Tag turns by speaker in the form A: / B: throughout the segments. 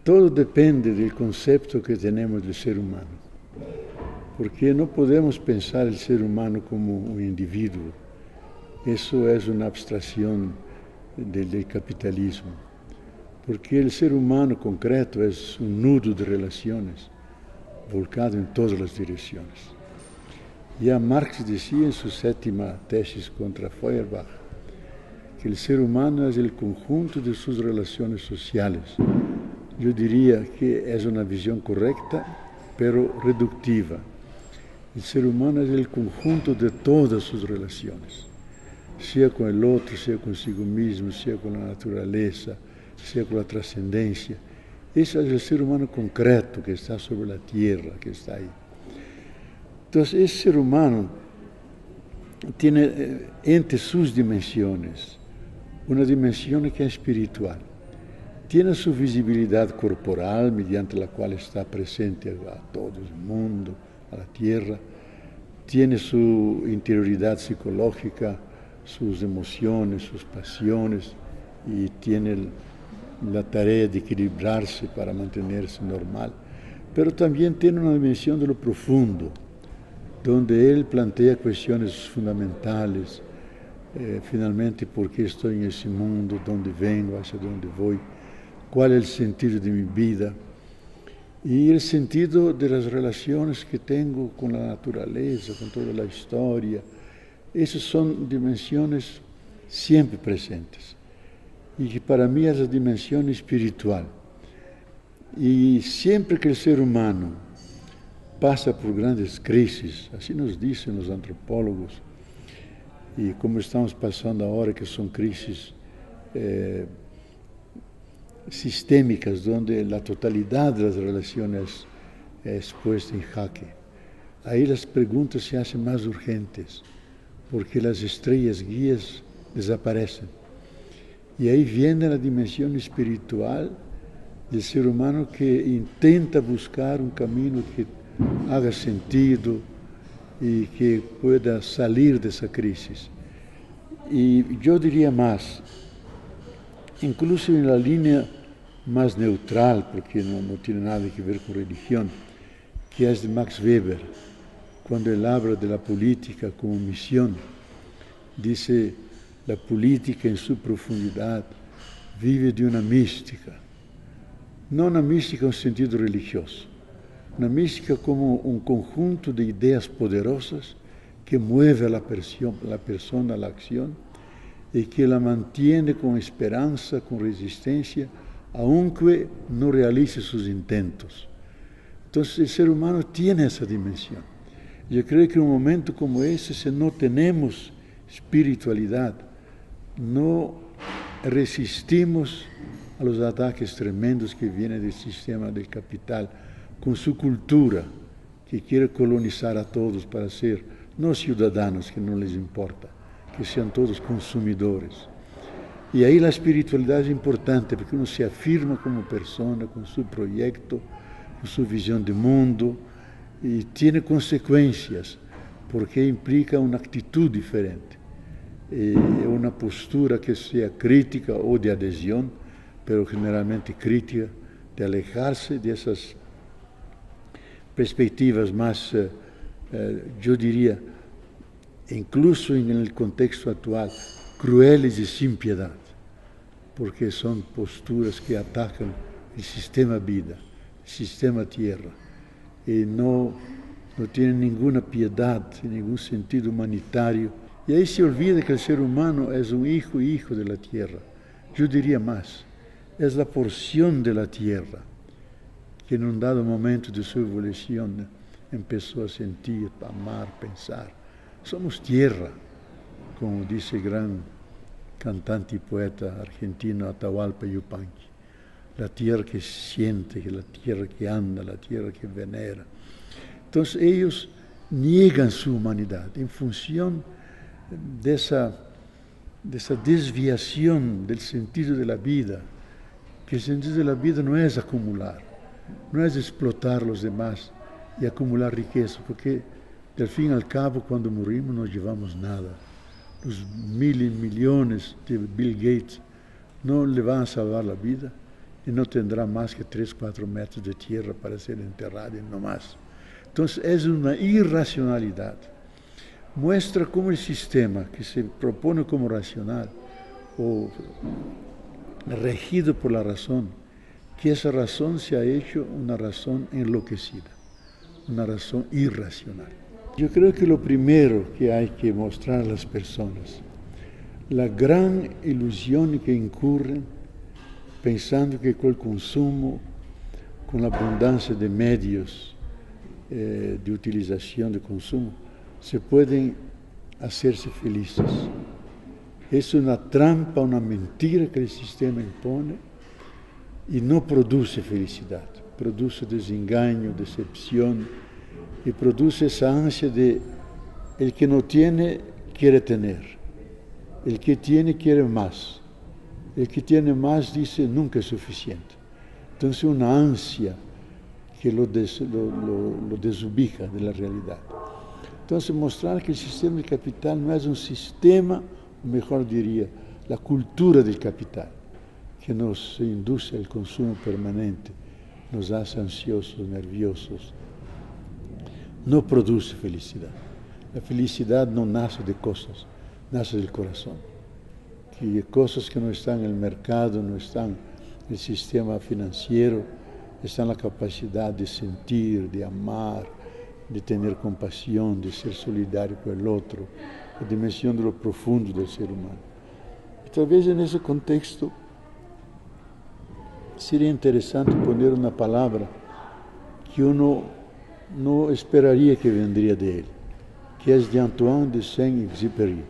A: todo depende del concepto que tenemos del ser humano, porque no podemos pensar el ser humano como un individuo. Eso es una abstracción del capitalismo, porque el ser humano concreto es un nudo de relaciones volcado en todas las direcciones. Ya Marx decía en su séptima tesis contra Feuerbach que el ser humano es el conjunto de sus relaciones sociales. Yo diría que es una visión correcta, pero reductiva. El ser humano es el conjunto de todas sus relaciones, sea con el otro, sea consigo mismo, sea con la naturaleza, sea con la trascendencia. Ese es el ser humano concreto que está sobre la tierra, que está ahí. Entonces, ese ser humano tiene entre sus dimensiones una dimensión que es espiritual. Tiene su visibilidad corporal, mediante la cual está presente a todo el mundo, a la tierra. Tiene su interioridad psicológica, sus emociones, sus pasiones, y tiene la tarea de equilibrarse para mantenerse normal. Pero también tiene una dimensión de lo profundo, donde él plantea cuestiones fundamentales, finalmente, ¿por qué estoy en ese mundo? ¿Dónde vengo? ¿Hacia dónde voy? ¿Cuál es el sentido de mi vida? Y el sentido de las relaciones que tengo con la naturaleza, con toda la historia. Esas son dimensiones siempre presentes. Y que para mí es la dimensión espiritual. Y siempre que el ser humano pasa por grandes crisis, así nos dicen los antropólogos, y como estamos pasando ahora, que son crisis sistémicas, donde la totalidad de las relaciones es puesta en jaque. Ahí las preguntas se hacen más urgentes, porque las estrellas guías desaparecen. Y ahí viene la dimensión espiritual del ser humano, que intenta buscar un camino que haga sentido y que pueda salir de esa crisis. Y yo diría más, incluso en la línea más neutral, porque no tiene nada que ver con religión, que es de Max Weber, cuando él habla de la política como misión. Dice, la política en su profundidad vive de una mística, no una mística en un sentido religioso, una mística como un conjunto de ideas poderosas que mueve a la persona a la acción y que la mantiene con esperanza, con resistencia, aunque no realice sus intentos. Entonces el ser humano tiene esa dimensión. Yo creo que en un momento como ese, si no tenemos espiritualidad, no resistimos a los ataques tremendos que vienen del sistema del capital, con su cultura, que quiere colonizar a todos para ser, no ciudadanos, que no les importa, que sean todos consumidores. Y ahí la espiritualidad es importante, porque uno se afirma como persona, con su proyecto, con su visión de mundo, y tiene consecuencias, porque implica una actitud diferente, una postura que sea crítica o de adhesión, pero generalmente crítica, de alejarse de esas perspectivas más, yo diría, incluso en el contexto actual, crueles y sin piedad, porque son posturas que atacan el sistema vida, el sistema tierra, y no tienen ninguna piedad, ningún sentido humanitario. Y ahí se olvida que el ser humano es un hijo de la tierra. Yo diría más, es la porción de la tierra que en un dado momento de su evolución empezó a sentir, a amar, pensar. Somos tierra, como dice el gran cantante y poeta argentino Atahualpa Yupanqui. La tierra que siente, la tierra que anda, la tierra que venera. Entonces ellos niegan su humanidad en función de esa desviación del sentido de la vida, que el sentido de la vida no es acumular, no es explotar a los demás y acumular riqueza, porque al fin y al cabo cuando morimos no llevamos nada. Los miles y millones de Bill Gates no le van a salvar la vida, y no tendrá más que 3, 4 metros de tierra para ser enterrado y no más. Entonces es una irracionalidad. Muestra cómo el sistema que se propone como racional o regido por la razón, que esa razón se ha hecho una razón enloquecida, una razón irracional. Yo creo que lo primero que hay que mostrar a las personas, la gran ilusión que incurren pensando que con el consumo, con la abundancia de medios de utilización, de consumo, se pueden hacerse felices. Es una trampa, una mentira que el sistema impone y no produce felicidad, produce desengaño, decepción y produce esa ansia de el que no tiene quiere tener, el que tiene quiere más, el que tiene más dice nunca es suficiente. Entonces una ansia que lo desubica de la realidad. Entonces mostrar que el sistema del capital no es un sistema, o mejor diría, la cultura del capital, que nos induce al consumo permanente, nos hace ansiosos, nerviosos, no produce felicidad. La felicidad no nace de cosas, nace del corazón. Que cosas que no están en el mercado, no están en el sistema financiero, están en la capacidad de sentir, de amar, de tener compasión, de ser solidario con el otro, la dimensión de lo profundo del ser humano. Y tal vez en ese contexto sería interesante poner una palabra que uno no esperaría que vendría de él, que es de Antoine de Saint-Exupéry,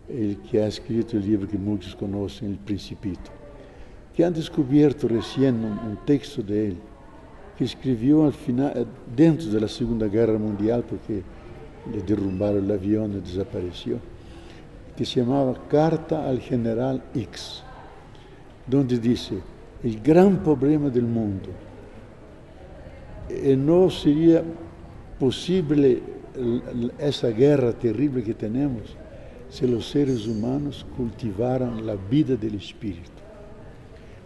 A: el que ha escrito el libro que muchos conocen, El Principito, que han descubierto recién un texto de él, que escribió al final, dentro de la Segunda Guerra Mundial, porque le derrumbaron el avión y desapareció, que se llamaba Carta al General X, donde dice, el gran problema del mundo no sería posible esa guerra terrible que tenemos si los seres humanos cultivaran la vida del espíritu.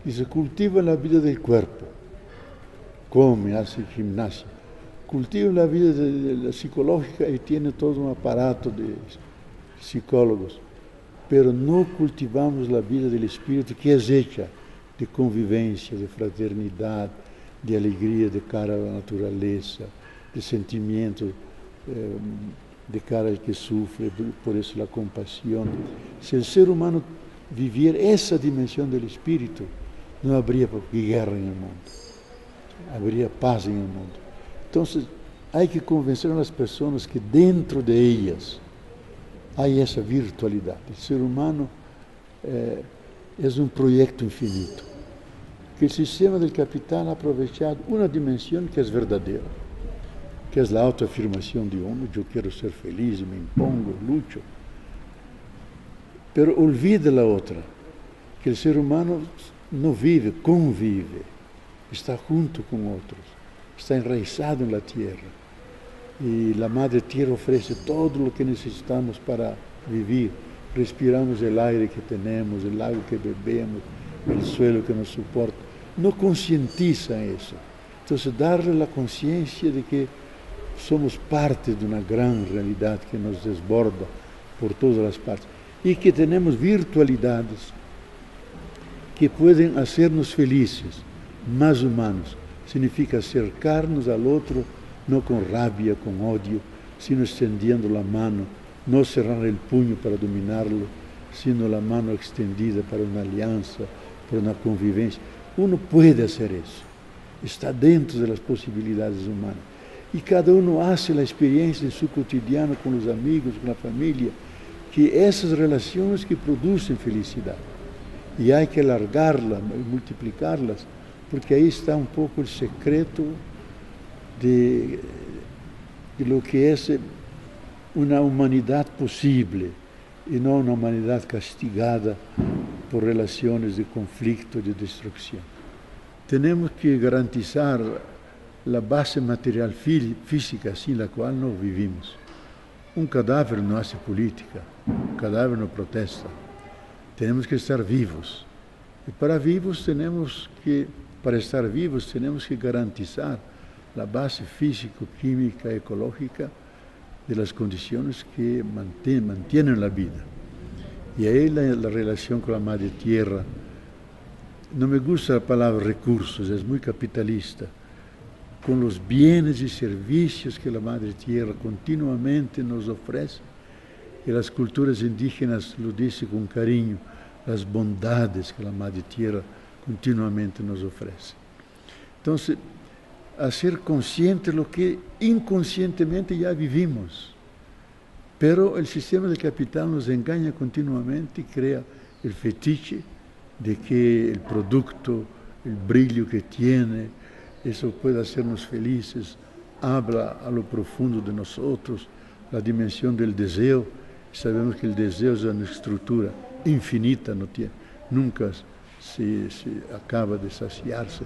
A: Y se cultiva la vida del cuerpo, come, hace gimnasia, cultiva la vida de la psicológica y tiene todo un aparato de psicólogos, pero no cultivamos la vida del espíritu que es hecha de convivencia, de fraternidad, de alegría de cara a la naturaleza, de sentimiento de cara al que sufre, por eso la compasión. Si el ser humano viviera esa dimensión del espíritu, no habría guerra en el mundo, habría paz en el mundo. Entonces, hay que convencer a las personas que dentro de ellas hay esa virtualidad. El ser humano es un proyecto infinito, que el sistema del capital ha aprovechado una dimensión que es verdadera, que es la autoafirmación de uno, yo quiero ser feliz, me impongo, lucho, pero olvida la otra, que el ser humano no vive, convive, está junto con otros, está enraizado en la tierra, y la Madre Tierra ofrece todo lo que necesitamos para vivir. Respiramos el aire que tenemos, el agua que bebemos, el suelo que nos soporta. No concientiza eso. Entonces, darle la conciencia de que somos parte de una gran realidad que nos desborda por todas las partes y que tenemos virtualidades que pueden hacernos felices, más humanos. Significa acercarnos al otro no con rabia, con odio, sino extendiendo la mano, no cerrar el puño para dominarlo, sino la mano extendida para una alianza, para una convivencia. Uno puede hacer eso, está dentro de las posibilidades humanas. Y cada uno hace la experiencia en su cotidiano con los amigos, con la familia, que esas relaciones que producen felicidad. Y hay que alargarlas, multiplicarlas, porque ahí está un poco el secreto de lo que es una humanidad posible y no una humanidad castigada por relaciones de conflicto y de destrucción. Tenemos que garantizar la base material física sin la cual no vivimos. Un cadáver no hace política, un cadáver no protesta. Tenemos que estar vivos Y para estar vivos tenemos que garantizar la base físico, química, ecológica de las condiciones que mantienen la vida. Y ahí la relación con la Madre Tierra. No me gusta la palabra recursos, es muy capitalista. Con los bienes y servicios que la Madre Tierra continuamente nos ofrece, y las culturas indígenas lo dicen con cariño, las bondades que la Madre Tierra continuamente nos ofrece. Entonces, hacer consciente lo que inconscientemente ya vivimos. Pero el sistema del capital nos engaña continuamente y crea el fetiche de que el producto, el brillo que tiene, eso puede hacernos felices, habla a lo profundo de nosotros, la dimensión del deseo. Sabemos que el deseo es una estructura infinita, nunca se acaba de saciarse.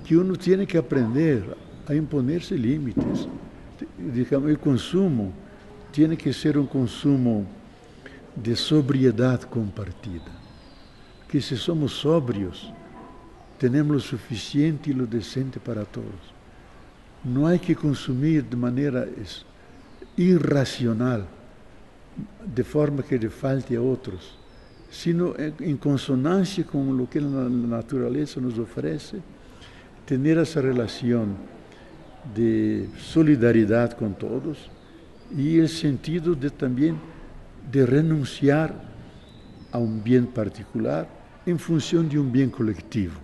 A: Que uno tiene que aprender a imponerse límites. Digamos, el consumo tiene que ser un consumo de sobriedad compartida. Que si somos sobrios, tenemos lo suficiente y lo decente para todos. No hay que consumir de manera irracional, de forma que le falte a otros, sino en consonancia con lo que la naturaleza nos ofrece, tener esa relación de solidaridad con todos y el sentido también de renunciar a un bien particular en función de un bien colectivo.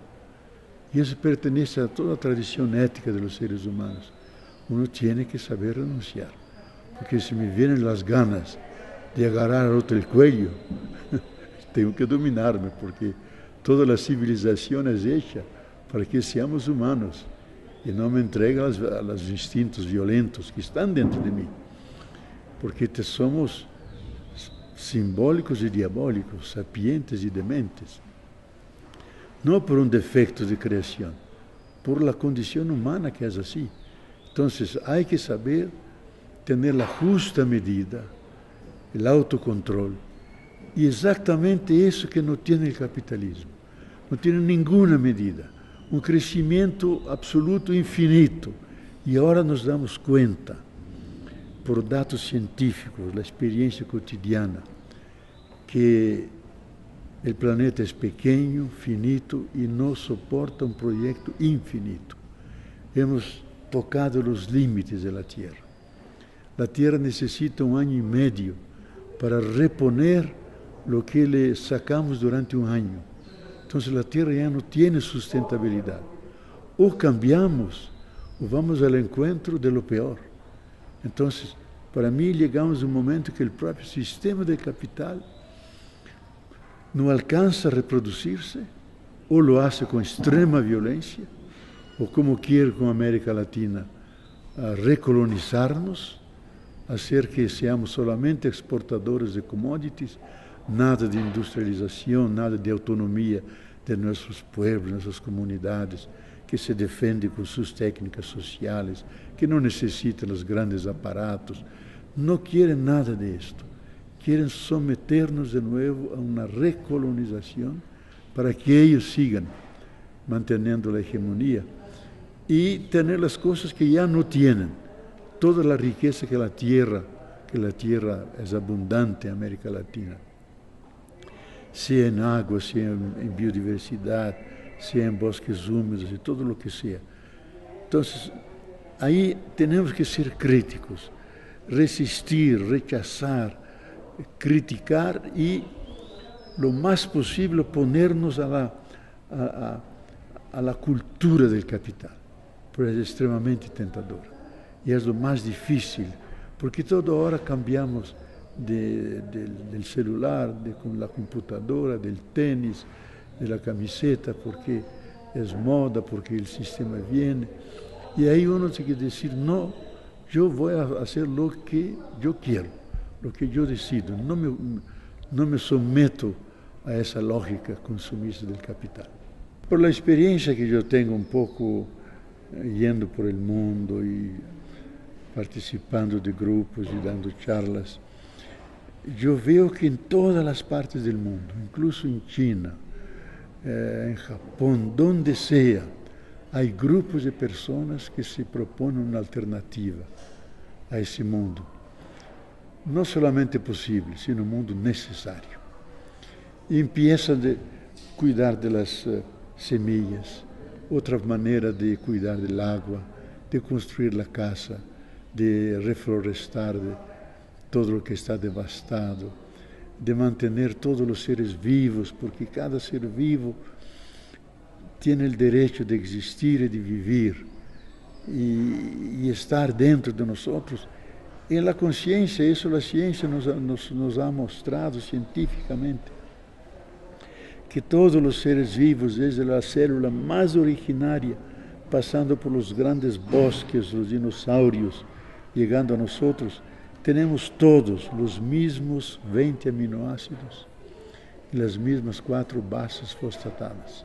A: Y eso pertenece a toda la tradición ética de los seres humanos. Uno tiene que saber renunciar, porque si me vienen las ganas de agarrar a otro el cuello, tengo que dominarme, porque toda la civilización es hecha para que seamos humanos y no me entregue a los instintos violentos que están dentro de mí, porque somos simbólicos y diabólicos, sapientes y dementes. No por un defecto de creación, por la condición humana que es así. Entonces hay que saber tener la justa medida, el autocontrol, y exactamente eso que no tiene el capitalismo. No tiene ninguna medida, un crecimiento absoluto infinito. Y ahora nos damos cuenta, por datos científicos, la experiencia cotidiana, que el planeta es pequeño, finito y no soporta un proyecto infinito. Hemos tocado los límites de la Tierra. La Tierra necesita 1 año y medio para reponer lo que le sacamos durante 1 año. Entonces la Tierra ya no tiene sustentabilidad. O cambiamos o vamos al encuentro de lo peor. Entonces, para mí llegamos a un momento que el propio sistema del capital no alcanza a reproducirse, o lo hace con extrema violencia, o como quiere con América Latina, a recolonizarnos, hacer que seamos solamente exportadores de commodities, nada de industrialización, nada de autonomía de nuestros pueblos, nuestras comunidades, que se defienden con sus técnicas sociales, que no necesitan los grandes aparatos. No quieren nada de esto. Quieren someternos de nuevo a una recolonización para que ellos sigan manteniendo la hegemonía y tener las cosas que ya no tienen, toda la riqueza que la tierra es abundante en América Latina, sea en agua, sea en biodiversidad, sea en bosques húmedos y todo lo que sea. Entonces, ahí tenemos que ser críticos, resistir, rechazar, criticar y lo más posible ponernos a la cultura del capital, pero es extremadamente tentadora y es lo más difícil, porque toda hora cambiamos del celular, con la computadora, del tenis, de la camiseta, porque es moda, porque el sistema viene, y ahí uno tiene que decir, no, yo voy a hacer lo que yo quiero, lo que yo decido, no me someto a esa lógica consumista del capital. Por la experiencia que yo tengo un poco yendo por el mundo y participando de grupos y dando charlas, yo veo que en todas las partes del mundo, incluso en China, en Japón, donde sea, hay grupos de personas que se proponen una alternativa a ese mundo. No solamente posible, sino un mundo necesario. Y empiezan a cuidar de las semillas, otra manera de cuidar del agua, de construir la casa, de reflorestar todo lo que está devastado, de mantener todos los seres vivos, porque cada ser vivo tiene el derecho de existir y de vivir y estar dentro de nosotros. En la conciencia, eso la ciencia nos ha mostrado científicamente, que todos los seres vivos, desde la célula más originaria, pasando por los grandes bosques, los dinosaurios, llegando a nosotros, tenemos todos los mismos 20 aminoácidos y las mismas 4 bases fosfatadas.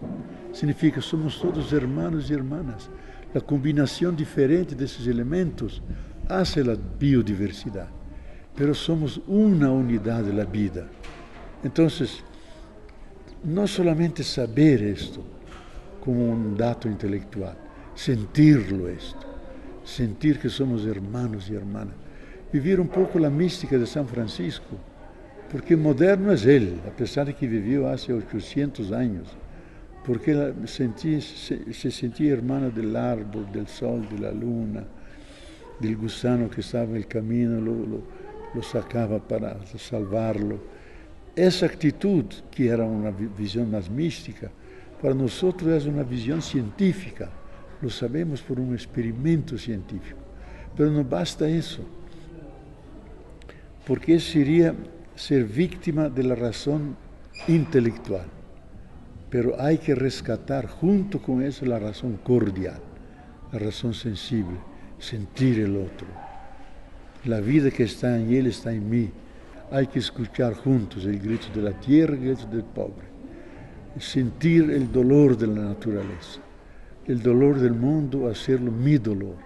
A: Significa, somos todos hermanos y hermanas. La combinación diferente de esos elementos hace la biodiversidad, pero somos una unidad de la vida. Entonces, no solamente saber esto como un dato intelectual, sentirlo esto, sentir que somos hermanos y hermanas, vivir un poco la mística de San Francisco, porque moderno es él, a pesar de que vivió hace 800 años, porque se sentía hermana del árbol, del sol, de la luna, del gusano que estaba en el camino, lo sacaba para salvarlo. Esa actitud, que era una visión más mística, para nosotros es una visión científica, lo sabemos por un experimento científico. Pero no basta eso, porque eso sería ser víctima de la razón intelectual. Pero hay que rescatar junto con eso la razón cordial, la razón sensible, sentir el otro. La vida que está en él está en mí. Hay que escuchar juntos el grito de la tierra y el grito del pobre. Sentir el dolor de la naturaleza, el dolor del mundo, hacerlo mi dolor.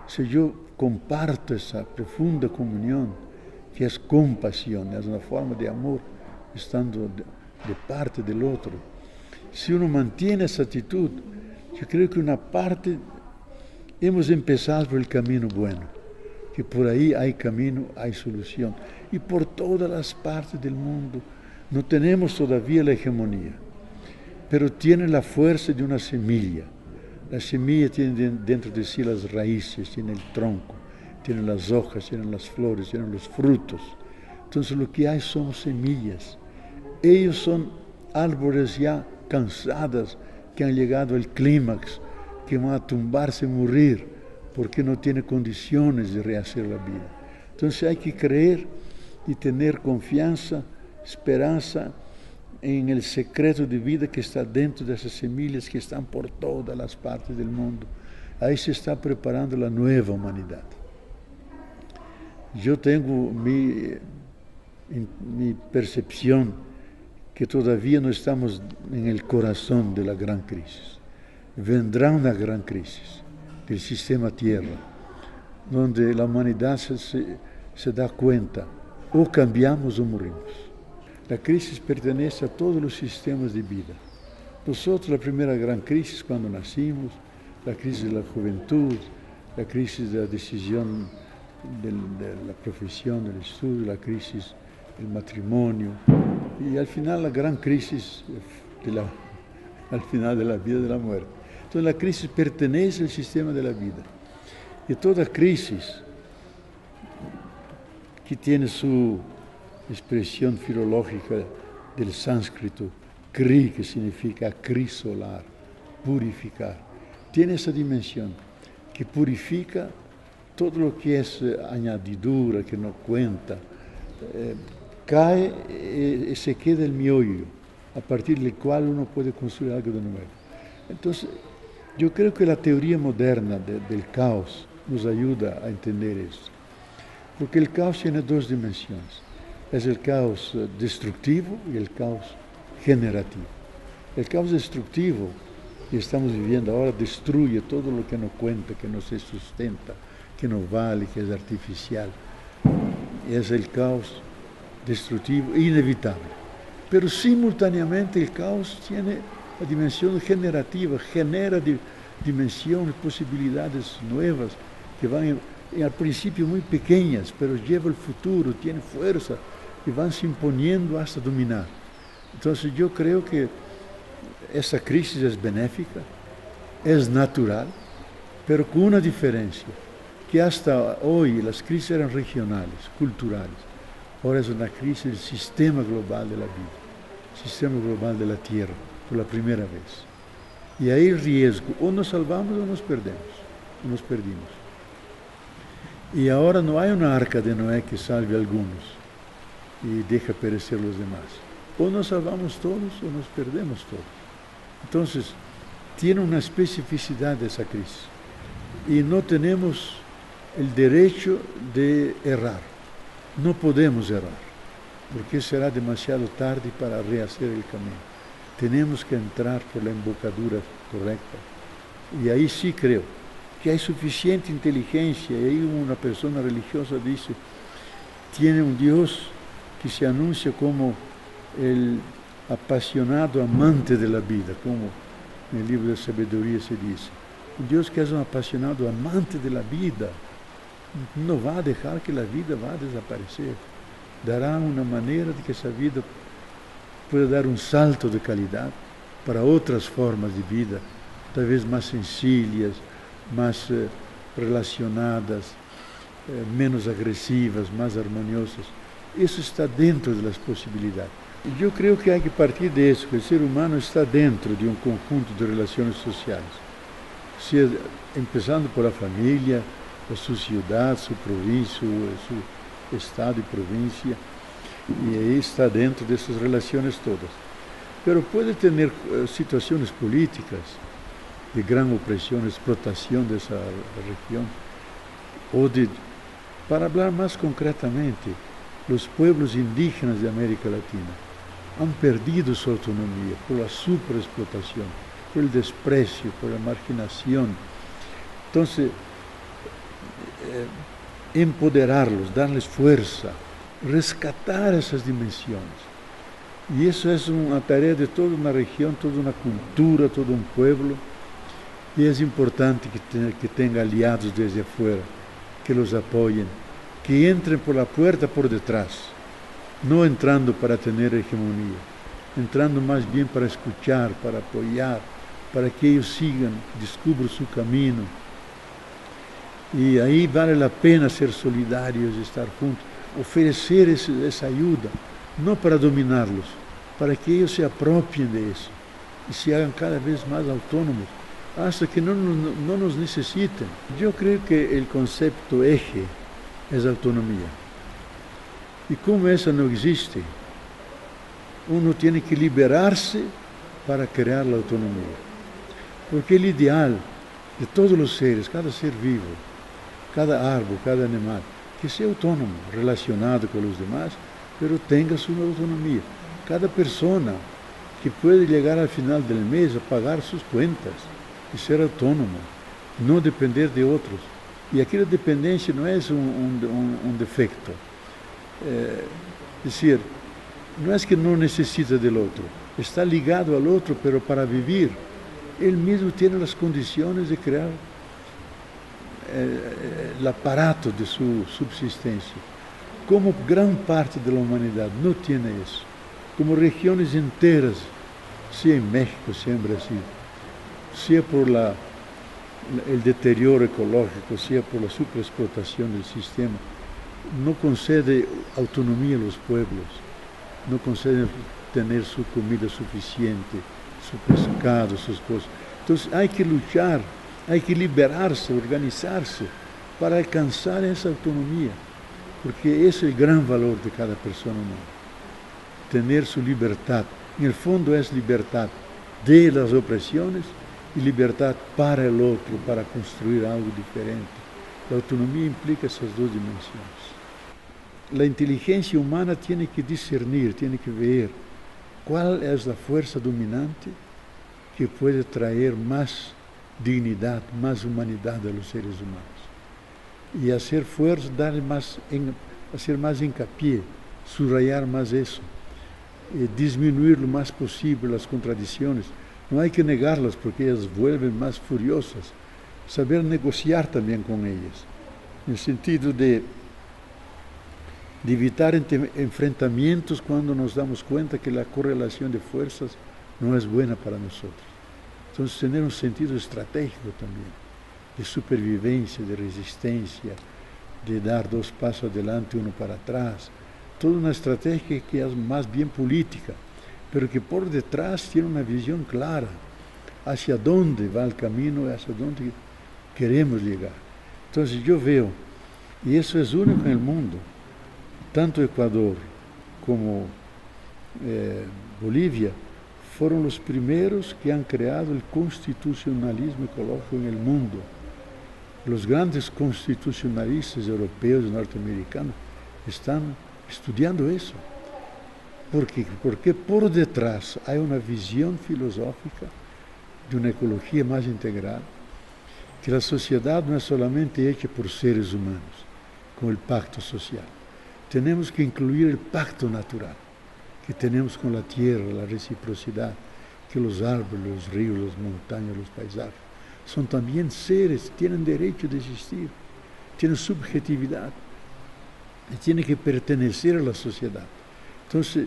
A: Si yo comparto esa profunda comunión, que es compasión, es una forma de amor, estando de parte del otro. Si uno mantiene esa actitud, yo creo que una parte, hemos empezado por el camino bueno, que por ahí hay camino, hay solución. Y por todas las partes del mundo no tenemos todavía la hegemonía, pero tiene la fuerza de una semilla. La semilla tiene dentro de sí las raíces, tiene el tronco, tiene las hojas, tiene las flores, tiene los frutos. Entonces lo que hay son semillas. Ellos son árboles ya cansadas, que han llegado al clímax, que van a tumbarse y morir, porque no tienen condiciones de rehacer la vida. Entonces hay que creer y tener confianza, esperanza en el secreto de vida que está dentro de esas semillas que están por todas las partes del mundo. Ahí se está preparando la nueva humanidad. Yo tengo mi percepción que todavía no estamos en el corazón de la gran crisis. Vendrá una gran crisis del sistema Tierra, donde la humanidad se da cuenta, o cambiamos o morimos. La crisis pertenece a todos los sistemas de vida. Nosotros, la primera gran crisis cuando nacimos, la crisis de la juventud, la crisis de la decisión de la profesión, del estudio, la crisis del matrimonio, y al final la gran crisis al final de la vida, de la muerte. Entonces la crisis pertenece al sistema de la vida. Y toda crisis que tiene su expresión filológica del sánscrito, kri, que significa acrisolar, purificar, tiene esa dimensión que purifica todo lo que es añadidura, que no cuenta, cae y se queda el miollo, a partir del cual uno puede construir algo de nuevo. Entonces, yo creo que la teoría moderna del caos nos ayuda a entender esto, porque el caos tiene dos dimensiones. Es el caos destructivo y el caos generativo. El caos destructivo que estamos viviendo ahora destruye todo lo que no cuenta, que no se sustenta, que no vale, que es artificial. Es el caos destructivo inevitable. Pero simultáneamente el caos tiene La dimensión generativa genera dimensiones, posibilidades nuevas que van al principio muy pequeñas, pero lleva el futuro, tiene fuerza y van se imponiendo hasta dominar. Entonces yo creo que esa crisis es benéfica, es natural, pero con una diferencia, que hasta hoy las crisis eran regionales, culturales. Ahora es una crisis del sistema global de la vida, sistema global de la tierra, por la primera vez. Y ahí el riesgo, o nos salvamos o nos perdimos. Y ahora no hay una arca de Noé que salve a algunos y deja perecer los demás. O nos salvamos todos o nos perdemos todos. Entonces, tiene una especificidad esa crisis. Y no tenemos el derecho de errar. No podemos errar, porque será demasiado tarde para rehacer el camino. Tenemos que entrar por la embocadura correcta. Y ahí sí creo que hay suficiente inteligencia. Y ahí una persona religiosa dice, tiene un Dios que se anuncia como el apasionado amante de la vida, como en el libro de sabiduría se dice. Un Dios que es un apasionado amante de la vida, no va a dejar que la vida va a desaparecer. Dará una manera de que esa vida pueda dar un salto de calidad para otras formas de vida, tal vez más sencillas, más relacionadas, menos agresivas, más armoniosas. Eso está dentro de las posibilidades. Y yo creo que hay que partir de eso, que el ser humano está dentro de un conjunto de relaciones sociales. Empezando por la familia, su ciudad, su provincia, su estado y provincia, y ahí está dentro de esas relaciones todas. Pero puede tener situaciones políticas de gran opresión, explotación de esa región, para hablar más concretamente, los pueblos indígenas de América Latina han perdido su autonomía por la superexplotación, por el desprecio, por la marginación. Entonces, empoderarlos, darles fuerza, rescatar esas dimensiones. Y eso es una tarea de toda una región, toda una cultura, todo un pueblo. Y es importante que tenga aliados desde afuera, que los apoyen, que entren por la puerta por detrás, no entrando para tener hegemonía, entrando más bien para escuchar, para apoyar, para que ellos sigan, descubran su camino. Y ahí vale la pena ser solidarios, estar juntos, ofrecer esa ayuda, no para dominarlos, para que ellos se apropien de eso y se hagan cada vez más autónomos, hasta que no nos necesiten. Yo creo que el concepto eje es autonomía. Y como esa no existe, uno tiene que liberarse para crear la autonomía. Porque el ideal de todos los seres, cada ser vivo, cada árbol, cada animal, que sea autónomo, relacionado con los demás, pero tenga su autonomía. Cada persona que puede llegar al final del mes a pagar sus cuentas y ser autónomo, no depender de otros. Y aquí la dependencia no es un defecto. Es decir, no es que no necesita del otro, está ligado al otro, pero para vivir, él mismo tiene las condiciones de crear el aparato de su subsistencia. Como gran parte de la humanidad no tiene eso, como regiones enteras, sea en México, sea en Brasil, sea por el deterioro ecológico, sea por la superexplotación del sistema, no concede autonomía a los pueblos, no concede tener su comida suficiente, su pescado, sus cosas. Entonces hay que luchar, hay que liberarse, organizarse para alcanzar esa autonomía, porque ese es el gran valor de cada persona humana, tener su libertad. En el fondo es libertad de las opresiones y libertad para el otro, para construir algo diferente. La autonomía implica esas dos dimensiones. La inteligencia humana tiene que discernir, tiene que ver cuál es la fuerza dominante que puede traer más dignidad, más humanidad a los seres humanos. Y hacer fuerza, hacer más hincapié, subrayar más eso, disminuir lo más posible las contradicciones, No hay que negarlas porque ellas vuelven más furiosas. Saber negociar también con ellas, en el sentido de evitar enfrentamientos cuando nos damos cuenta que la correlación de fuerzas no es buena para nosotros. Entonces, tener un sentido estratégico también, de supervivencia, de resistencia, de dar 2 pasos adelante y 1 para atrás. Toda una estrategia que es más bien política, pero que por detrás tiene una visión clara hacia dónde va el camino y hacia dónde queremos llegar. Entonces yo veo, y eso es único en el mundo, tanto Ecuador como Bolivia fueron los primeros que han creado el constitucionalismo ecológico en el mundo. Los grandes constitucionalistas europeos y norteamericanos están estudiando eso. ¿Por qué? Porque por detrás hay una visión filosófica de una ecología más integral, que la sociedad no es solamente hecha por seres humanos, con el pacto social. Tenemos que incluir el pacto natural que tenemos con la tierra, la reciprocidad, que los árboles, los ríos, las montañas, los paisajes, son también seres, tienen derecho de existir, tienen subjetividad, y tienen que pertenecer a la sociedad. Entonces,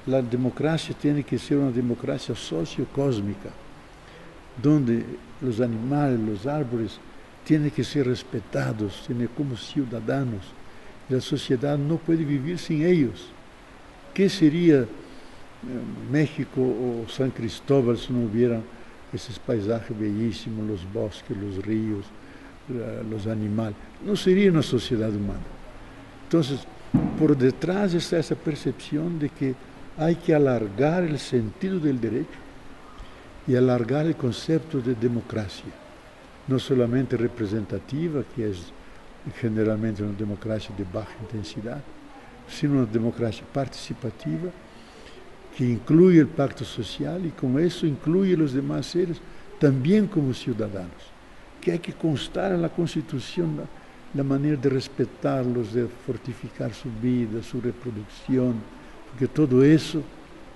A: la democracia tiene que ser una democracia sociocósmica, donde los animales, los árboles, tienen que ser respetados, tienen como ciudadanos. La sociedad no puede vivir sin ellos. ¿Qué sería México o San Cristóbal si no hubieran esos paisajes bellísimos, los bosques, los ríos, los animales? No sería una sociedad humana. Entonces, por detrás está esa percepción de que hay que alargar el sentido del derecho y alargar el concepto de democracia, no solamente representativa, que es generalmente una democracia de baja intensidad, sino una democracia participativa que incluye el pacto social y con eso incluye a los demás seres también como ciudadanos, que hay que constar en la Constitución la manera de respetarlos, de fortificar su vida, su reproducción, porque todo eso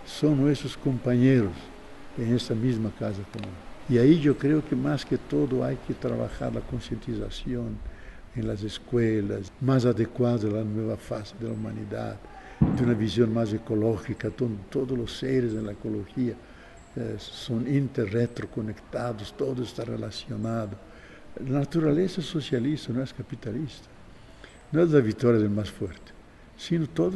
A: son nuestros compañeros en esa misma casa común. Y ahí yo creo que más que todo hay que trabajar la concientización en las escuelas, más adecuada a la nueva fase de la humanidad, de una visión más ecológica. Todos los seres en la ecología son interretroconectados, todo está relacionado. La naturaleza socialista no es capitalista, no es la victoria del más fuerte, sino todos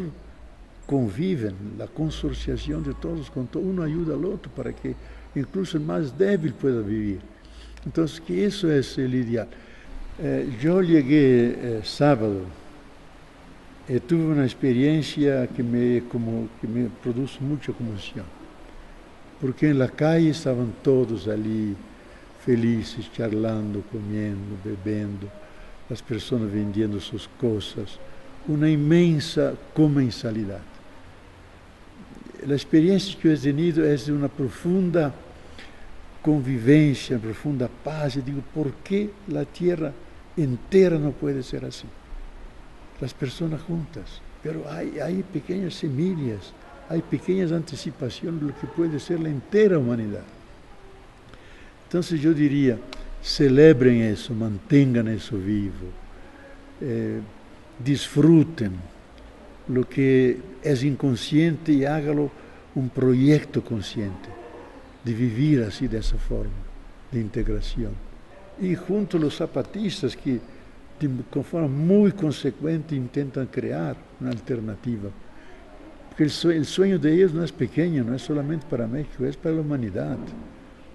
A: conviven, la consorciación de todos con todo, uno ayuda al otro para que incluso el más débil pueda vivir. Entonces, que eso es el ideal. Yo llegué sábado y tuve una experiencia que me produjo mucha conmoción, porque en la calle estaban todos allí, felices, charlando, comiendo, bebiendo, las personas vendiendo sus cosas, una inmensa comensalidad. La experiencia que yo he tenido es de una profunda convivencia, profunda paz. Y digo, ¿por qué la tierra entera no puede ser así? Las personas juntas. Pero hay pequeñas semillas, hay pequeñas anticipaciones de lo que puede ser la entera humanidad. Entonces yo diría, celebren eso, mantengan eso vivo, disfruten lo que es inconsciente y hágalo un proyecto consciente de vivir así de esa forma, de integración. Y junto a los zapatistas que de forma muy consecuente intentan crear una alternativa. Porque el sueño de ellos no es pequeño, no es solamente para México, es para la humanidad.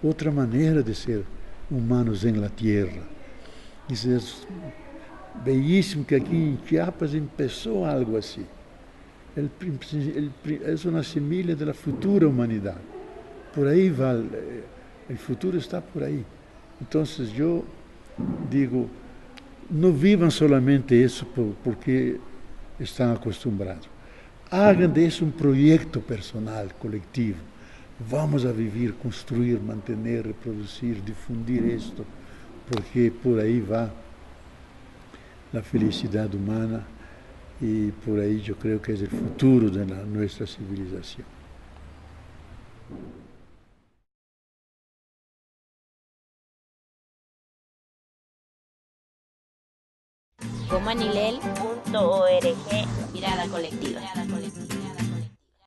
A: Otra manera de ser humanos en la tierra. Y es bellísimo que aquí en Chiapas empezó algo así. Es una semilla de la futura humanidad. Por ahí va, el futuro está por ahí. Entonces yo digo, no vivan solamente eso porque están acostumbrados. Hagan de eso un proyecto personal, colectivo. Vamos a vivir, construir, mantener, reproducir, difundir esto, porque por ahí va la felicidad humana y por ahí yo creo que es el futuro de nuestra civilización.
B: comanilel.org. Mirada colectiva.